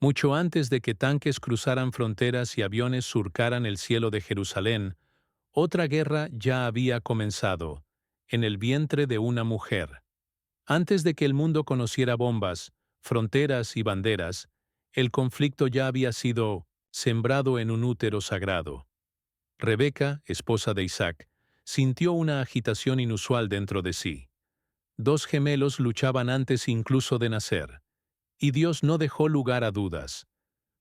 Mucho antes de que tanques cruzaran fronteras y aviones surcaran el cielo de Jerusalén, otra guerra ya había comenzado, en el vientre de una mujer. Antes de que el mundo conociera bombas, fronteras y banderas, el conflicto ya había sido sembrado en un útero sagrado. Rebeca, esposa de Isaac, sintió una agitación inusual dentro de sí. Dos gemelos luchaban antes incluso de nacer, y Dios no dejó lugar a dudas.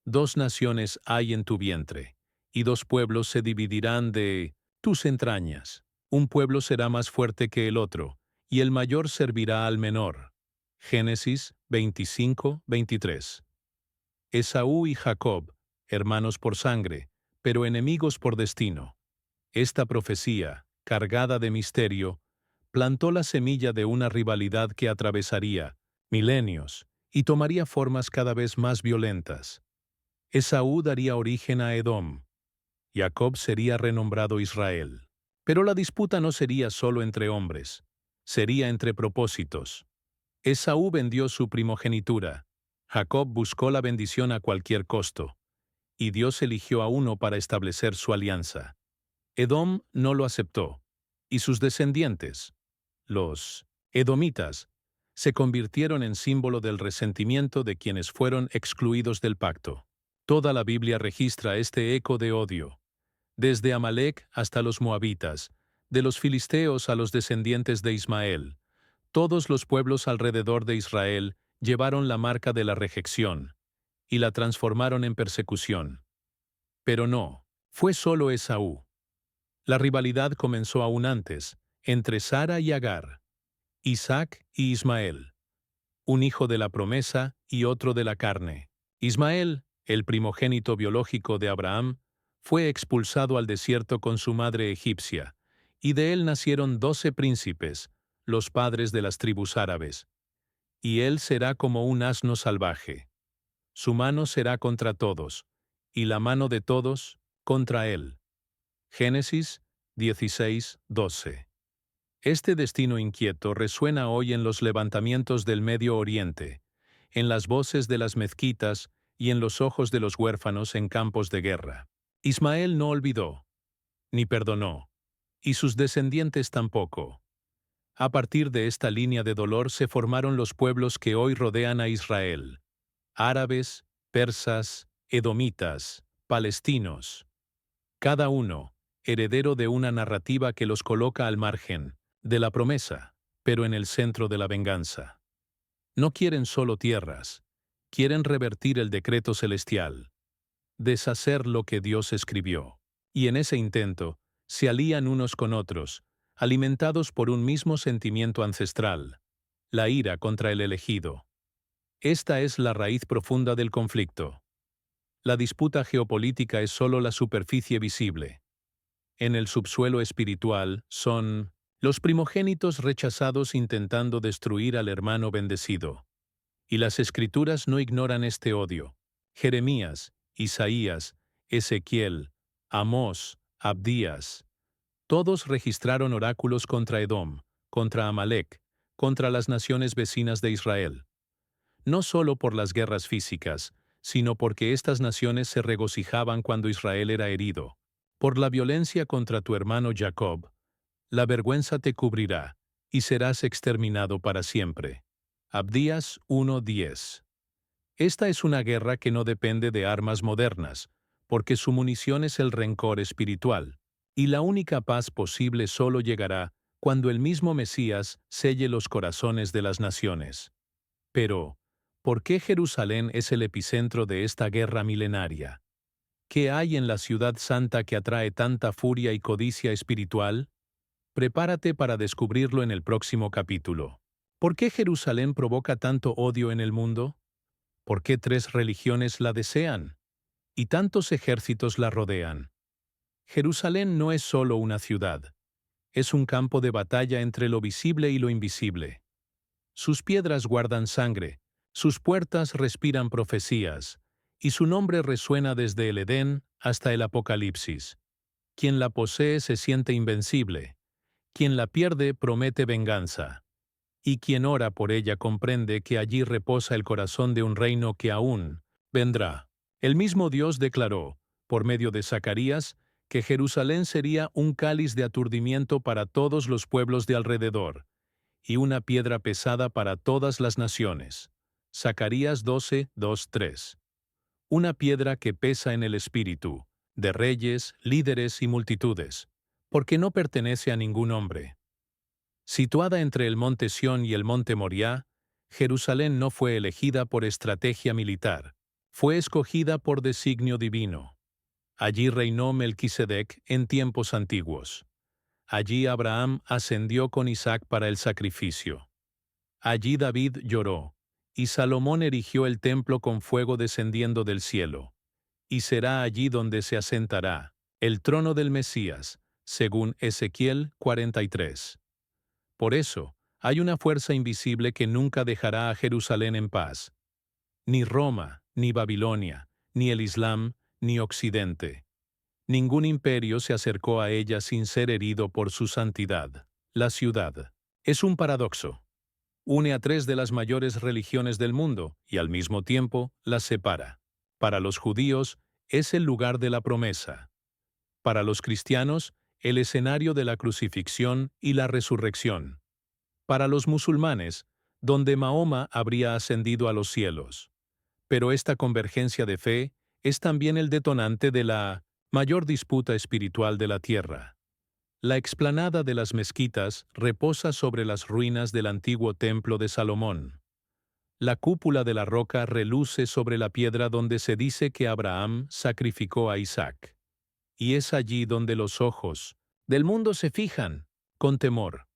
Dos naciones hay en tu vientre, y dos pueblos se dividirán de tus entrañas. Un pueblo será más fuerte que el otro, y el mayor servirá al menor. Génesis 25-23. Esaú y Jacob, hermanos por sangre, pero enemigos por destino. Esta profecía, cargada de misterio, plantó la semilla de una rivalidad que atravesaría milenios y tomaría formas cada vez más violentas. Esaú daría origen a Edom. Jacob sería renombrado Israel. Pero la disputa no sería solo entre hombres, sería entre propósitos. Esaú vendió su primogenitura. Jacob buscó la bendición a cualquier costo. Y Dios eligió a uno para establecer su alianza. Edom no lo aceptó. Y sus descendientes, los edomitas, se convirtieron en símbolo del resentimiento de quienes fueron excluidos del pacto. Toda la Biblia registra este eco de odio. Desde Amalek hasta los moabitas, de los filisteos a los descendientes de Ismael, todos los pueblos alrededor de Israel llevaron la marca de la rejección y la transformaron en persecución. Pero no, fue solo Esaú. La rivalidad comenzó aún antes, entre Sara y Agar, Isaac y Ismael, un hijo de la promesa y otro de la carne. Ismael, el primogénito biológico de Abraham, fue expulsado al desierto con su madre egipcia, y de él nacieron 12 príncipes, los padres de las tribus árabes. Y él será como un asno salvaje. Su mano será contra todos, y la mano de todos contra él. Génesis 16:12. Este destino inquieto resuena hoy en los levantamientos del Medio Oriente, en las voces de las mezquitas y en los ojos de los huérfanos en campos de guerra. Ismael no olvidó, ni perdonó, y sus descendientes tampoco. A partir de esta línea de dolor se formaron los pueblos que hoy rodean a Israel: árabes, persas, edomitas, palestinos. Cada uno, heredero de una narrativa que los coloca al margen de la promesa, pero en el centro de la venganza. No quieren solo tierras, quieren revertir el decreto celestial, deshacer lo que Dios escribió. Y en ese intento, se alían unos con otros, alimentados por un mismo sentimiento ancestral: la ira contra el elegido. Esta es la raíz profunda del conflicto. La disputa geopolítica es solo la superficie visible. En el subsuelo espiritual son los primogénitos rechazados intentando destruir al hermano bendecido. Y las Escrituras no ignoran este odio. Jeremías, Isaías, Ezequiel, Amós, Abdías. Todos registraron oráculos contra Edom, contra Amalek, contra las naciones vecinas de Israel. No solo por las guerras físicas, sino porque estas naciones se regocijaban cuando Israel era herido. Por la violencia contra tu hermano Jacob, la vergüenza te cubrirá, y serás exterminado para siempre. Abdías 1:10. Esta es una guerra que no depende de armas modernas, porque su munición es el rencor espiritual, y la única paz posible solo llegará cuando el mismo Mesías selle los corazones de las naciones. Pero, ¿por qué Jerusalén es el epicentro de esta guerra milenaria? ¿Qué hay en la ciudad santa que atrae tanta furia y codicia espiritual? Prepárate para descubrirlo en el próximo capítulo. ¿Por qué Jerusalén provoca tanto odio en el mundo? ¿Por qué 3 religiones la desean? Y tantos ejércitos la rodean. Jerusalén no es solo una ciudad. Es un campo de batalla entre lo visible y lo invisible. Sus piedras guardan sangre, sus puertas respiran profecías, y su nombre resuena desde el Edén hasta el Apocalipsis. Quien la posee se siente invencible. Quien la pierde promete venganza. Y quien ora por ella comprende que allí reposa el corazón de un reino que aún vendrá. El mismo Dios declaró, por medio de Zacarías, que Jerusalén sería un cáliz de aturdimiento para todos los pueblos de alrededor, y una piedra pesada para todas las naciones. Zacarías 12, 2, 3. Una piedra que pesa en el espíritu, de reyes, líderes y multitudes, porque no pertenece a ningún hombre. Situada entre el monte Sión y el monte Moriah, Jerusalén no fue elegida por estrategia militar, fue escogida por designio divino. Allí reinó Melquisedec en tiempos antiguos. Allí Abraham ascendió con Isaac para el sacrificio. Allí David lloró, y Salomón erigió el templo con fuego descendiendo del cielo. Y será allí donde se asentará el trono del Mesías, según Ezequiel 43. Por eso, hay una fuerza invisible que nunca dejará a Jerusalén en paz. Ni Roma, ni Babilonia, ni el Islam, ni Occidente. Ningún imperio se acercó a ella sin ser herido por su santidad. La ciudad es un paradoxo. Une a tres de las mayores religiones del mundo y al mismo tiempo las separa. Para los judíos, es el lugar de la promesa. Para los cristianos, el escenario de la crucifixión y la resurrección. Para los musulmanes, donde Mahoma habría ascendido a los cielos. Pero esta convergencia de fe es también el detonante de la mayor disputa espiritual de la tierra. La explanada de las mezquitas reposa sobre las ruinas del antiguo templo de Salomón. La cúpula de la roca reluce sobre la piedra donde se dice que Abraham sacrificó a Isaac. Y es allí donde los ojos del mundo se fijan, con temor.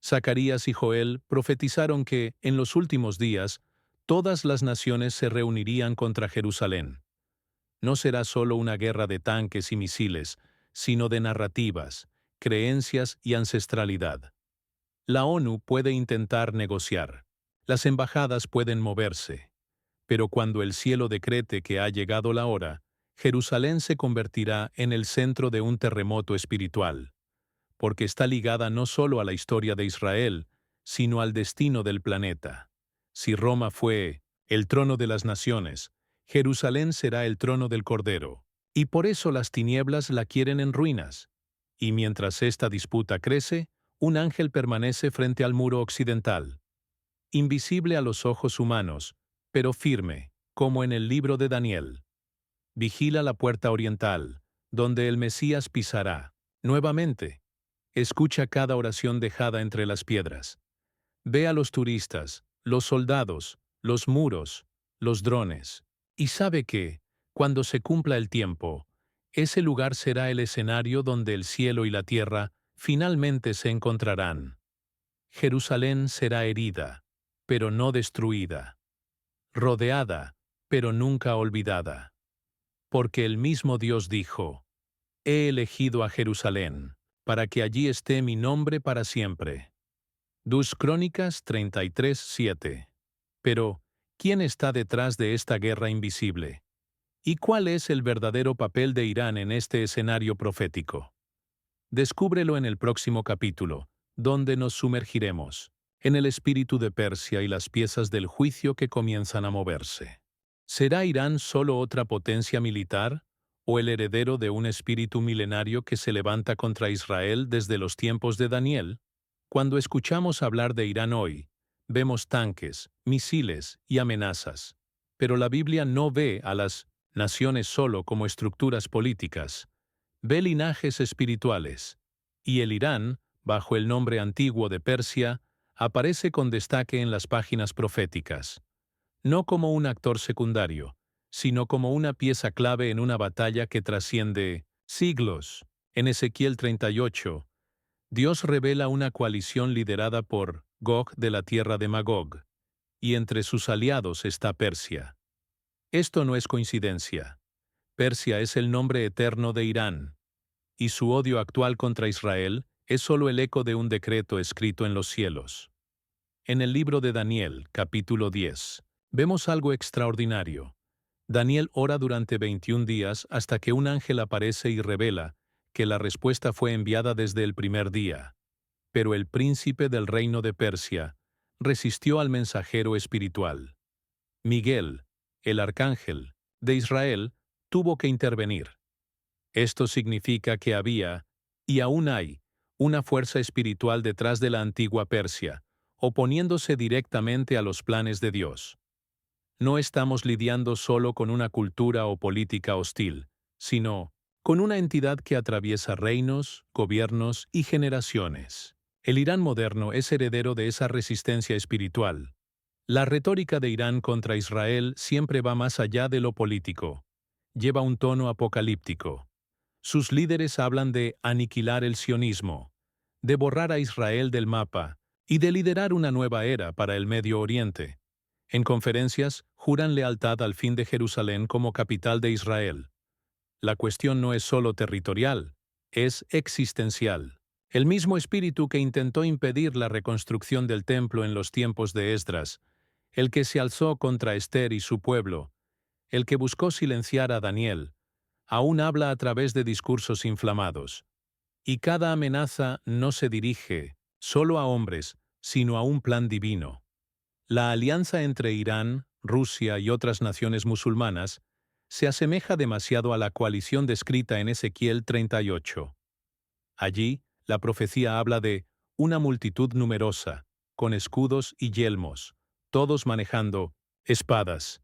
Zacarías y Joel profetizaron que, en los últimos días, todas las naciones se reunirían contra Jerusalén. No será solo una guerra de tanques y misiles, sino de narrativas, creencias y ancestralidad. La ONU puede intentar negociar. Las embajadas pueden moverse. Pero cuando el cielo decrete que ha llegado la hora, Jerusalén se convertirá en el centro de un terremoto espiritual, porque está ligada no solo a la historia de Israel, sino al destino del planeta. Si Roma fue el trono de las naciones, Jerusalén será el trono del Cordero. Y por eso las tinieblas la quieren en ruinas. Y mientras esta disputa crece, un ángel permanece frente al muro occidental. Invisible a los ojos humanos, pero firme, como en el libro de Daniel. Vigila la puerta oriental, donde el Mesías pisará. Nuevamente, escucha cada oración dejada entre las piedras. Ve a los turistas, los soldados, los muros, los drones. Y sabe que, cuando se cumpla el tiempo, ese lugar será el escenario donde el cielo y la tierra finalmente se encontrarán. Jerusalén será herida, pero no destruida. Rodeada, pero nunca olvidada. Porque el mismo Dios dijo, «He elegido a Jerusalén, para que allí esté mi nombre para siempre». Dus Crónicas 33, 7. Pero, ¿quién está detrás de esta guerra invisible? ¿Y cuál es el verdadero papel de Irán en este escenario profético? Descúbrelo en el próximo capítulo, donde nos sumergiremos en el espíritu de Persia y las piezas del juicio que comienzan a moverse. ¿Será Irán solo otra potencia militar, o el heredero de un espíritu milenario que se levanta contra Israel desde los tiempos de Daniel? Cuando escuchamos hablar de Irán hoy, vemos tanques, misiles y amenazas. Pero la Biblia no ve a las naciones solo como estructuras políticas, ve linajes espirituales. Y el Irán, bajo el nombre antiguo de Persia, aparece con destaque en las páginas proféticas. No como un actor secundario, sino como una pieza clave en una batalla que trasciende siglos. En Ezequiel 38, Dios revela una coalición liderada por Gog de la tierra de Magog, y entre sus aliados está Persia. Esto no es coincidencia. Persia es el nombre eterno de Irán, y su odio actual contra Israel es solo el eco de un decreto escrito en los cielos. En el libro de Daniel, capítulo 10, vemos algo extraordinario. Daniel ora durante 21 días hasta que un ángel aparece y revela que la respuesta fue enviada desde el primer día. Pero el príncipe del reino de Persia resistió al mensajero espiritual. Miguel, el arcángel, de Israel, tuvo que intervenir. Esto significa que había, y aún hay, una fuerza espiritual detrás de la antigua Persia, oponiéndose directamente a los planes de Dios. No estamos lidiando solo con una cultura o política hostil, sino con una entidad que atraviesa reinos, gobiernos y generaciones. El Irán moderno es heredero de esa resistencia espiritual. La retórica de Irán contra Israel siempre va más allá de lo político. Lleva un tono apocalíptico. Sus líderes hablan de aniquilar el sionismo, de borrar a Israel del mapa y de liderar una nueva era para el Medio Oriente. En conferencias, juran lealtad al fin de Jerusalén como capital de Israel. La cuestión no es solo territorial, es existencial. El mismo espíritu que intentó impedir la reconstrucción del templo en los tiempos de Esdras, el que se alzó contra Esther y su pueblo, el que buscó silenciar a Daniel, aún habla a través de discursos inflamados. Y cada amenaza no se dirige solo a hombres, sino a un plan divino. La alianza entre Irán, Rusia y otras naciones musulmanas se asemeja demasiado a la coalición descrita en Ezequiel 38. Allí, la profecía habla de una multitud numerosa, con escudos y yelmos, todos manejando espadas.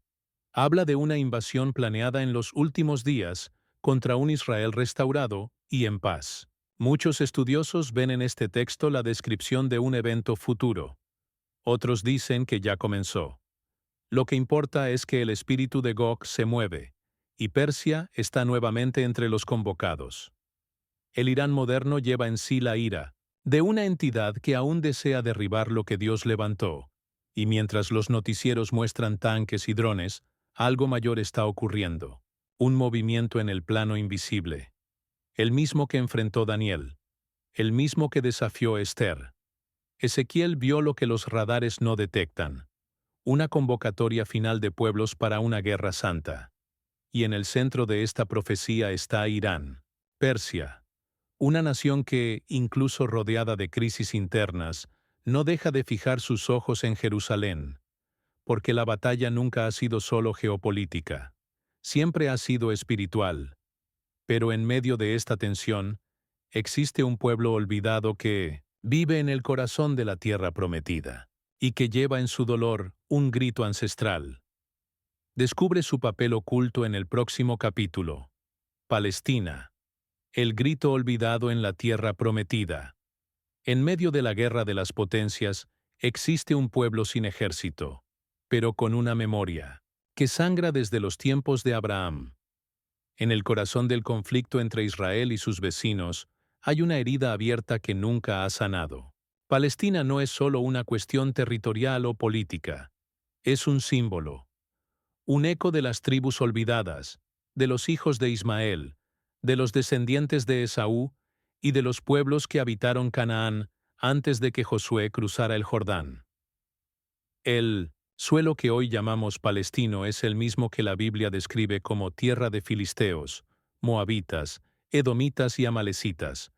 Habla de una invasión planeada en los últimos días contra un Israel restaurado y en paz. Muchos estudiosos ven en este texto la descripción de un evento futuro. Otros dicen que ya comenzó. Lo que importa es que el espíritu de Gog se mueve, y Persia está nuevamente entre los convocados. El Irán moderno lleva en sí la ira de una entidad que aún desea derribar lo que Dios levantó, y mientras los noticieros muestran tanques y drones, algo mayor está ocurriendo, un movimiento en el plano invisible. El mismo que enfrentó Daniel, el mismo que desafió a Esther. Ezequiel vio lo que los radares no detectan, una convocatoria final de pueblos para una guerra santa. Y en el centro de esta profecía está Irán, Persia, una nación que, incluso rodeada de crisis internas, no deja de fijar sus ojos en Jerusalén, porque la batalla nunca ha sido solo geopolítica, siempre ha sido espiritual. Pero en medio de esta tensión, existe un pueblo olvidado que vive en el corazón de la tierra prometida, y que lleva en su dolor un grito ancestral. Descubre su papel oculto en el próximo capítulo. Palestina. El grito olvidado en la tierra prometida. En medio de la guerra de las potencias, existe un pueblo sin ejército, pero con una memoria, que sangra desde los tiempos de Abraham. En el corazón del conflicto entre Israel y sus vecinos, hay una herida abierta que nunca ha sanado. Palestina no es solo una cuestión territorial o política, es un símbolo, un eco de las tribus olvidadas, de los hijos de Ismael, de los descendientes de Esaú y de los pueblos que habitaron Canaán antes de que Josué cruzara el Jordán. El suelo que hoy llamamos palestino es el mismo que la Biblia describe como tierra de filisteos, moabitas, edomitas y amalecitas,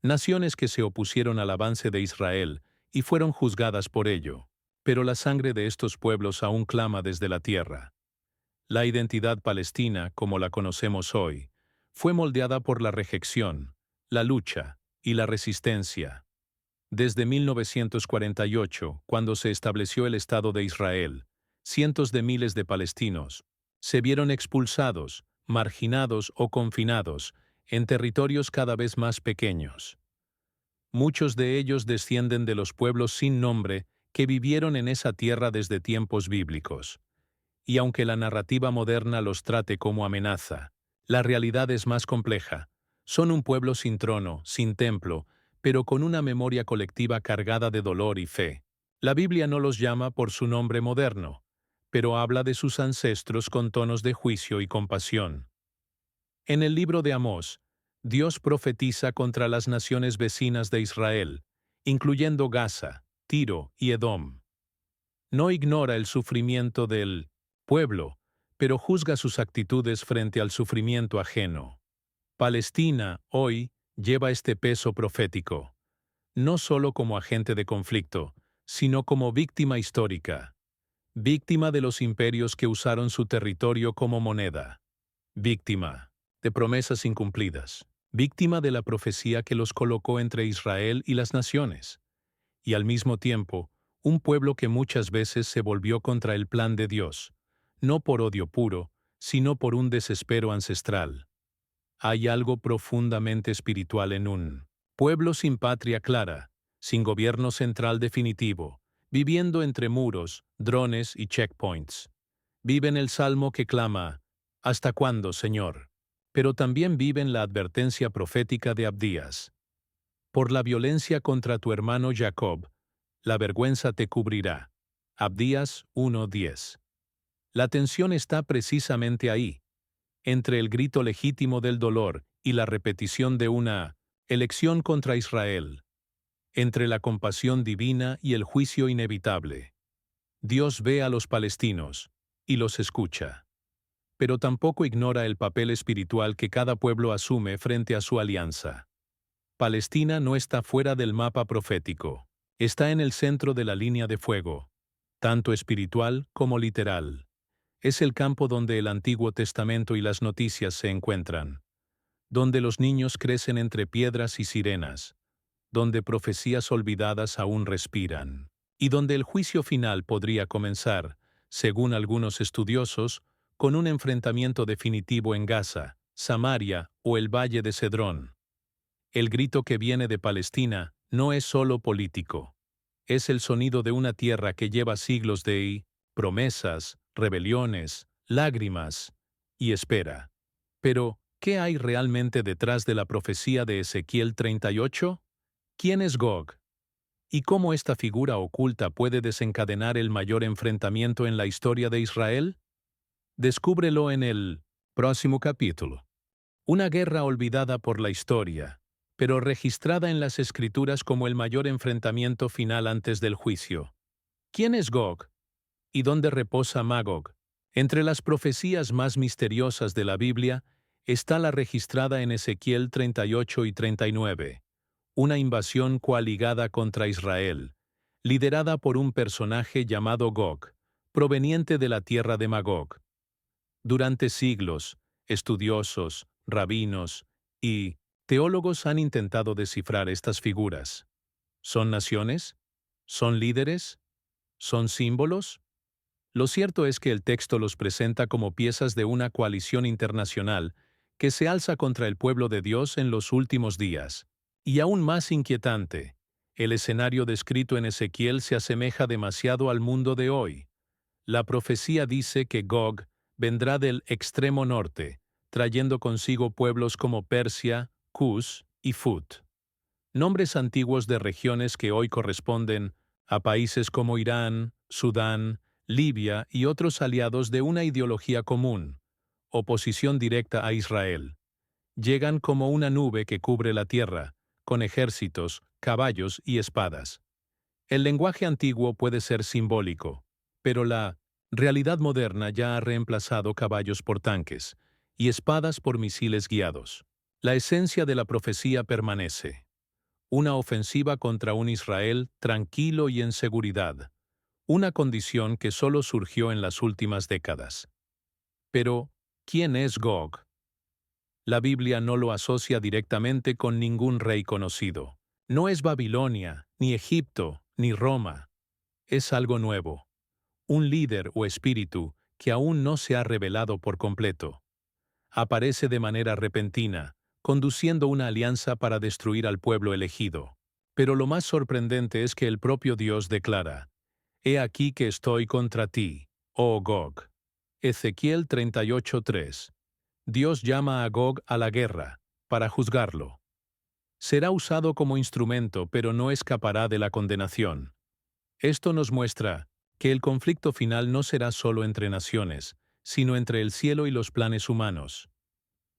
naciones que se opusieron al avance de Israel y fueron juzgadas por ello. Pero la sangre de estos pueblos aún clama desde la tierra. La identidad palestina, como la conocemos hoy, fue moldeada por la rejección, la lucha y la resistencia. Desde 1948, cuando se estableció el Estado de Israel, cientos de miles de palestinos se vieron expulsados, marginados o confinados en territorios cada vez más pequeños. Muchos de ellos descienden de los pueblos sin nombre que vivieron en esa tierra desde tiempos bíblicos. Y aunque la narrativa moderna los trate como amenaza, la realidad es más compleja. Son un pueblo sin trono, sin templo, pero con una memoria colectiva cargada de dolor y fe. La Biblia no los llama por su nombre moderno, pero habla de sus ancestros con tonos de juicio y compasión. En el libro de Amós, Dios profetiza contra las naciones vecinas de Israel, incluyendo Gaza, Tiro y Edom. No ignora el sufrimiento del pueblo, pero juzga sus actitudes frente al sufrimiento ajeno. Palestina, hoy, lleva este peso profético, no solo como agente de conflicto, sino como víctima histórica. víctima de los imperios que usaron su territorio como moneda, víctima de promesas incumplidas, víctima de la profecía que los colocó entre Israel y las naciones, y al mismo tiempo, un pueblo que muchas veces se volvió contra el plan de Dios, no por odio puro, sino por un desespero ancestral. Hay algo profundamente espiritual en un pueblo sin patria clara, sin gobierno central definitivo, viviendo entre muros, drones y checkpoints. Viven el salmo que clama, ¿hasta cuándo, Señor? Pero también viven la advertencia profética de Abdías. Por la violencia contra tu hermano Jacob, la vergüenza te cubrirá. Abdías 1:10. La tensión está precisamente ahí, entre el grito legítimo del dolor y la repetición de una elección contra Israel, entre la compasión divina y el juicio inevitable. Dios ve a los palestinos y los escucha, pero tampoco ignora el papel espiritual que cada pueblo asume frente a su alianza. Palestina no está fuera del mapa profético, está en el centro de la línea de fuego, tanto espiritual como literal. Es el campo donde el Antiguo Testamento y las noticias se encuentran, donde los niños crecen entre piedras y sirenas, donde profecías olvidadas aún respiran, y donde el juicio final podría comenzar, según algunos estudiosos, con un enfrentamiento definitivo en Gaza, Samaria o el Valle de Cedrón. El grito que viene de Palestina no es solo político. Es el sonido de una tierra que lleva siglos de promesas, rebeliones, lágrimas y espera. Pero, ¿qué hay realmente detrás de la profecía de Ezequiel 38? ¿Quién es Gog? ¿Y cómo esta figura oculta puede desencadenar el mayor enfrentamiento en la historia de Israel? Descúbrelo en el próximo capítulo. Una guerra olvidada por la historia, pero registrada en las Escrituras como el mayor enfrentamiento final antes del juicio. ¿Quién es Gog? ¿Y dónde reposa Magog? Entre las profecías más misteriosas de la Biblia está la registrada en Ezequiel 38 y 39, una invasión coaligada contra Israel, liderada por un personaje llamado Gog, proveniente de la tierra de Magog. Durante siglos, estudiosos, rabinos y teólogos han intentado descifrar estas figuras. ¿Son naciones? ¿Son líderes? ¿Son símbolos? Lo cierto es que el texto los presenta como piezas de una coalición internacional que se alza contra el pueblo de Dios en los últimos días. Y aún más inquietante, el escenario descrito en Ezequiel se asemeja demasiado al mundo de hoy. La profecía dice que Gog vendrá del extremo norte, trayendo consigo pueblos como Persia, Cus y Fut, nombres antiguos de regiones que hoy corresponden a países como Irán, Sudán, Libia y otros aliados de una ideología común, oposición directa a Israel. Llegan como una nube que cubre la tierra, con ejércitos, caballos y espadas. El lenguaje antiguo puede ser simbólico, pero la realidad moderna ya ha reemplazado caballos por tanques y espadas por misiles guiados. La esencia de la profecía permanece. Una ofensiva contra un Israel tranquilo y en seguridad, una condición que solo surgió en las últimas décadas. Pero, ¿quién es Gog? La Biblia no lo asocia directamente con ningún rey conocido. No es Babilonia, ni Egipto, ni Roma. Es algo nuevo, un líder o espíritu que aún no se ha revelado por completo. Aparece de manera repentina, conduciendo una alianza para destruir al pueblo elegido. Pero lo más sorprendente es que el propio Dios declara, «He aquí que estoy contra ti, oh Gog». Ezequiel 38:3. Dios llama a Gog a la guerra, para juzgarlo. Será usado como instrumento, pero no escapará de la condenación. Esto nos muestra que el conflicto final no será solo entre naciones, sino entre el cielo y los planes humanos.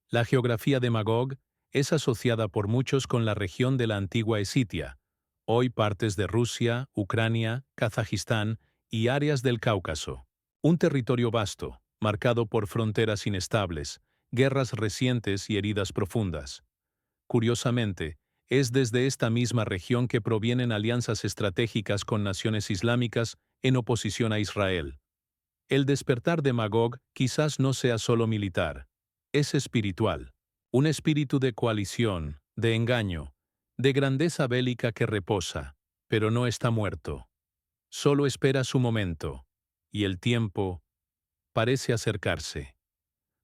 La geografía de Magog es asociada por muchos con la región de la antigua Escitia, hoy partes de Rusia, Ucrania, Kazajistán y áreas del Cáucaso. Un territorio vasto, marcado por fronteras inestables, guerras recientes y heridas profundas. Curiosamente, es desde esta misma región que provienen alianzas estratégicas con naciones islámicas en oposición a Israel. El despertar de Magog quizás no sea solo militar, es espiritual, un espíritu de coalición, de engaño, de grandeza bélica que reposa, pero no está muerto. Solo espera su momento, y el tiempo parece acercarse.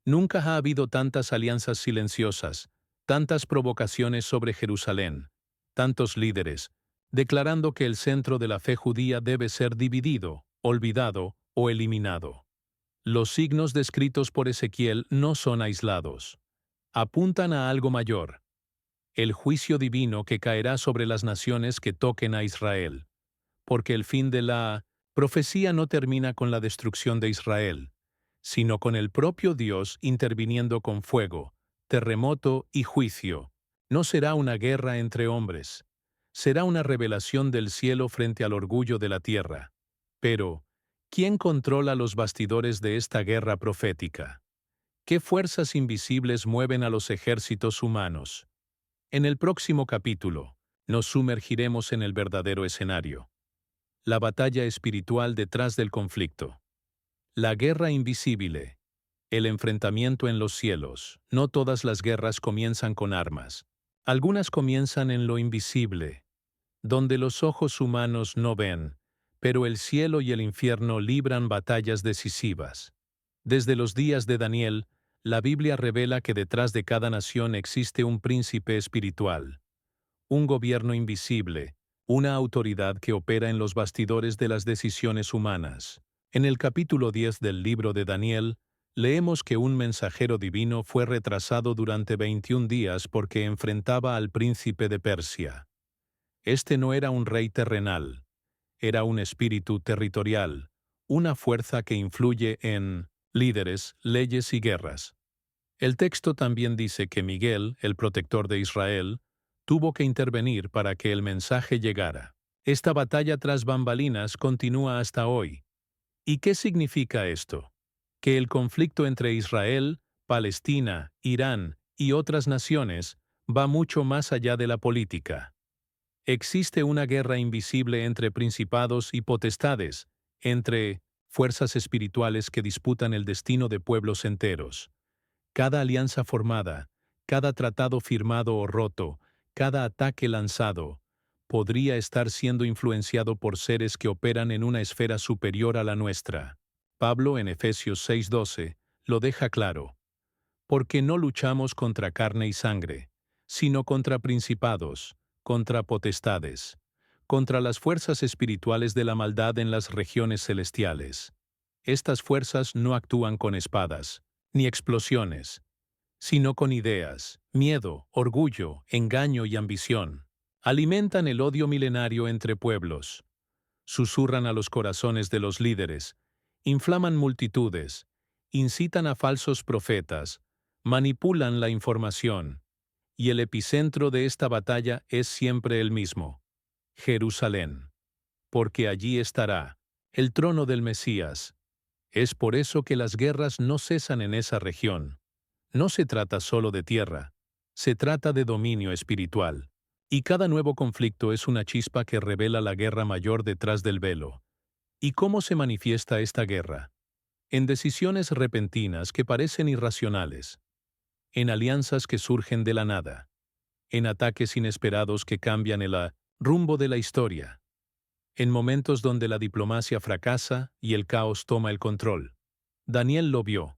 Nunca ha habido tantas alianzas silenciosas, tantas provocaciones sobre Jerusalén, tantos líderes, declarando que el centro de la fe judía debe ser dividido, olvidado o eliminado. Los signos descritos por Ezequiel no son aislados. Apuntan a algo mayor, el juicio divino que caerá sobre las naciones que toquen a Israel. Porque el fin de la profecía no termina con la destrucción de Israel, sino con el propio Dios interviniendo con fuego, terremoto y juicio. No será una guerra entre hombres, será una revelación del cielo frente al orgullo de la tierra. Pero, ¿quién controla los bastidores de esta guerra profética? ¿Qué fuerzas invisibles mueven a los ejércitos humanos? En el próximo capítulo, nos sumergiremos en el verdadero escenario. La batalla espiritual detrás del conflicto. La guerra invisible. El enfrentamiento en los cielos. No todas las guerras comienzan con armas. Algunas comienzan en lo invisible, donde los ojos humanos no ven, pero el cielo y el infierno libran batallas decisivas. Desde los días de Daniel, la Biblia revela que detrás de cada nación existe un príncipe espiritual, un gobierno invisible, una autoridad que opera en los bastidores de las decisiones humanas. En el capítulo 10 del libro de Daniel, leemos que un mensajero divino fue retrasado durante 21 días porque enfrentaba al príncipe de Persia. Este no era un rey terrenal, era un espíritu territorial, una fuerza que influye en líderes, leyes y guerras. El texto también dice que Miguel, el protector de Israel, tuvo que intervenir para que el mensaje llegara. Esta batalla tras bambalinas continúa hasta hoy. ¿Y qué significa esto? Que el conflicto entre Israel, Palestina, Irán y otras naciones va mucho más allá de la política. Existe una guerra invisible entre principados y potestades, entre fuerzas espirituales que disputan el destino de pueblos enteros. Cada alianza formada, cada tratado firmado o roto, cada ataque lanzado, podría estar siendo influenciado por seres que operan en una esfera superior a la nuestra. Pablo en Efesios 6:12 lo deja claro. Porque no luchamos contra carne y sangre, sino contra principados, contra potestades, contra las fuerzas espirituales de la maldad en las regiones celestiales. Estas fuerzas no actúan con espadas, ni explosiones, sino con ideas, miedo, orgullo, engaño y ambición. Alimentan el odio milenario entre pueblos, susurran a los corazones de los líderes, inflaman multitudes, incitan a falsos profetas, manipulan la información, y el epicentro de esta batalla es siempre el mismo: Jerusalén. Porque allí estará el trono del Mesías. Es por eso que las guerras no cesan en esa región. No se trata solo de tierra, se trata de dominio espiritual. Y cada nuevo conflicto es una chispa que revela la guerra mayor detrás del velo. ¿Y cómo se manifiesta esta guerra? En decisiones repentinas que parecen irracionales, en alianzas que surgen de la nada, en ataques inesperados que cambian el rumbo de la historia, en momentos donde la diplomacia fracasa y el caos toma el control. Daniel lo vio.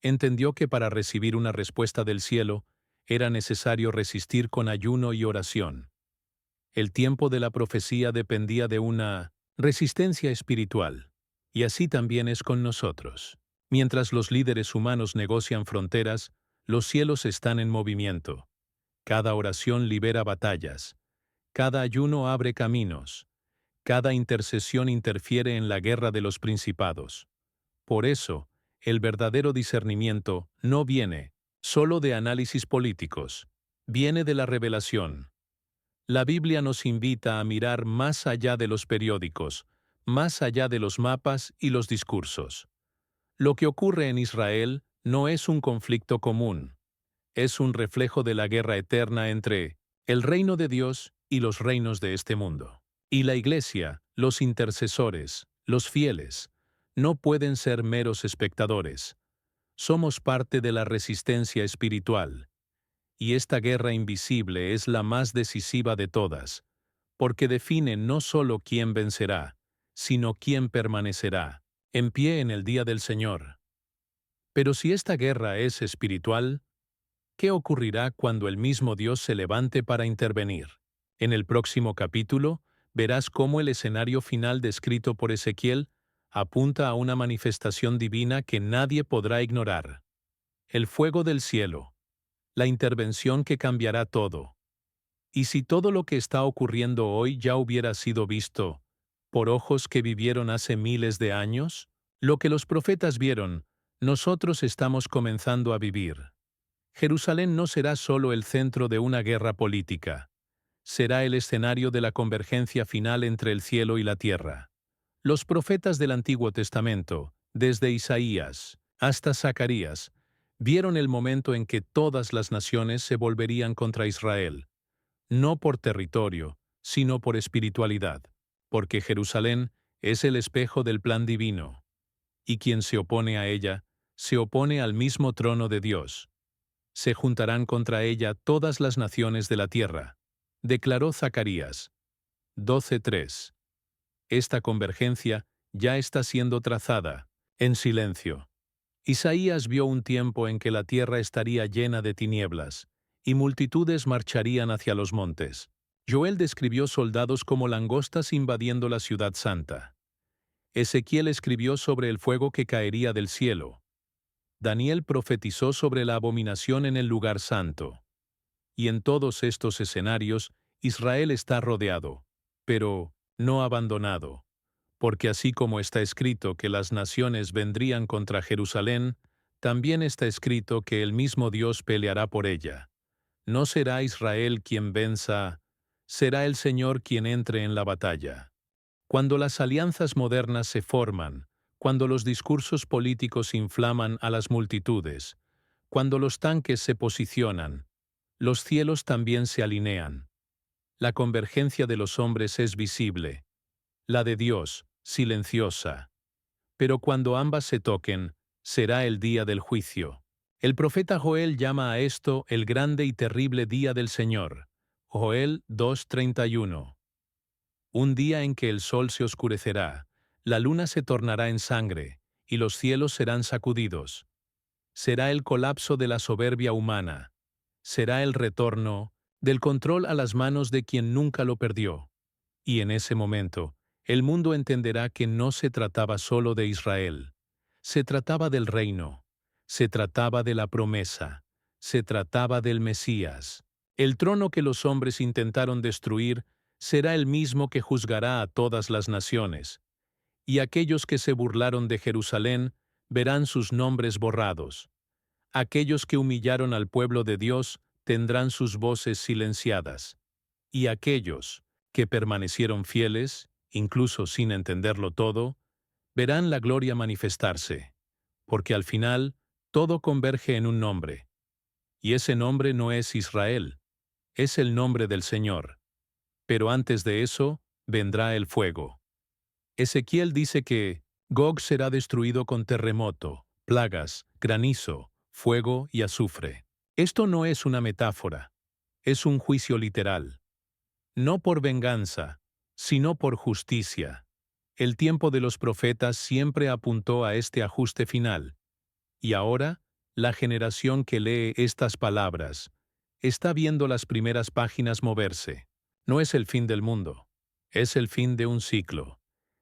Entendió que para recibir una respuesta del cielo, era necesario resistir con ayuno y oración. El tiempo de la profecía dependía de una resistencia espiritual, y así también es con nosotros. Mientras los líderes humanos negocian fronteras, los cielos están en movimiento. Cada oración libera batallas, cada ayuno abre caminos, cada intercesión interfiere en la guerra de los principados. Por eso, el verdadero discernimiento no viene solo de análisis políticos, viene de la revelación. La Biblia nos invita a mirar más allá de los periódicos, más allá de los mapas y los discursos. Lo que ocurre en Israel no es un conflicto común, es un reflejo de la guerra eterna entre el reino de Dios y los reinos de este mundo. Y la Iglesia, los intercesores, los fieles, no pueden ser meros espectadores. Somos parte de la resistencia espiritual. Y esta guerra invisible es la más decisiva de todas, porque define no solo quién vencerá, sino quién permanecerá, en pie en el día del Señor. Pero si esta guerra es espiritual, ¿qué ocurrirá cuando el mismo Dios se levante para intervenir? En el próximo capítulo, verás cómo el escenario final descrito por Ezequiel apunta a una manifestación divina que nadie podrá ignorar. El fuego del cielo, la intervención que cambiará todo. ¿Y si todo lo que está ocurriendo hoy ya hubiera sido visto por ojos que vivieron hace miles de años? Lo que los profetas vieron, nosotros estamos comenzando a vivir. Jerusalén no será solo el centro de una guerra política. Será el escenario de la convergencia final entre el cielo y la tierra. Los profetas del Antiguo Testamento, desde Isaías hasta Zacarías, vieron el momento en que todas las naciones se volverían contra Israel, no por territorio, sino por espiritualidad, porque Jerusalén es el espejo del plan divino, y quien se opone a ella, se opone al mismo trono de Dios. Se juntarán contra ella todas las naciones de la tierra, declaró Zacarías 12:3. Esta convergencia ya está siendo trazada, en silencio. Isaías vio un tiempo en que la tierra estaría llena de tinieblas, y multitudes marcharían hacia los montes. Joel describió soldados como langostas invadiendo la ciudad santa. Ezequiel escribió sobre el fuego que caería del cielo. Daniel profetizó sobre la abominación en el lugar santo. Y en todos estos escenarios, Israel está rodeado, pero no abandonado, porque así como está escrito que las naciones vendrían contra Jerusalén, también está escrito que el mismo Dios peleará por ella. No será Israel quien venza, será el Señor quien entre en la batalla. Cuando las alianzas modernas se forman, cuando los discursos políticos inflaman a las multitudes, cuando los tanques se posicionan, los cielos también se alinean. La convergencia de los hombres es visible, la de Dios, silenciosa. Pero cuando ambas se toquen, será el día del juicio. El profeta Joel llama a esto el grande y terrible día del Señor. Joel 2:31. Un día en que el sol se oscurecerá, la luna se tornará en sangre, y los cielos serán sacudidos. Será el colapso de la soberbia humana. Será el retorno del control a las manos de quien nunca lo perdió. Y en ese momento, el mundo entenderá que no se trataba solo de Israel. Se trataba del reino. Se trataba de la promesa. Se trataba del Mesías. El trono que los hombres intentaron destruir será el mismo que juzgará a todas las naciones. Y aquellos que se burlaron de Jerusalén verán sus nombres borrados. Aquellos que humillaron al pueblo de Dios tendrán sus voces silenciadas. Y aquellos que permanecieron fieles, incluso sin entenderlo todo, verán la gloria manifestarse, porque al final todo converge en un nombre. Y ese nombre no es Israel, es el nombre del Señor. Pero antes de eso, vendrá el fuego. Ezequiel dice que Gog será destruido con terremoto, plagas, granizo, fuego y azufre. Esto no es una metáfora, es un juicio literal. No por venganza, sino por justicia. El tiempo de los profetas siempre apuntó a este ajuste final. Y ahora, la generación que lee estas palabras está viendo las primeras páginas moverse. No es el fin del mundo, es el fin de un ciclo.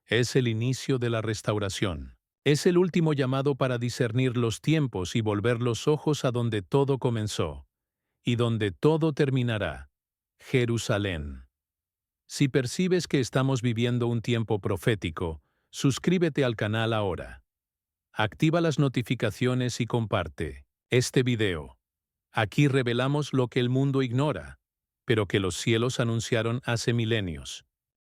Es el inicio de la restauración. Es el último llamado para discernir los tiempos y volver los ojos a donde todo comenzó y donde todo terminará: Jerusalén. Si percibes que estamos viviendo un tiempo profético, suscríbete al canal ahora. Activa las notificaciones y comparte este video. Aquí revelamos lo que el mundo ignora, pero que los cielos anunciaron hace milenios.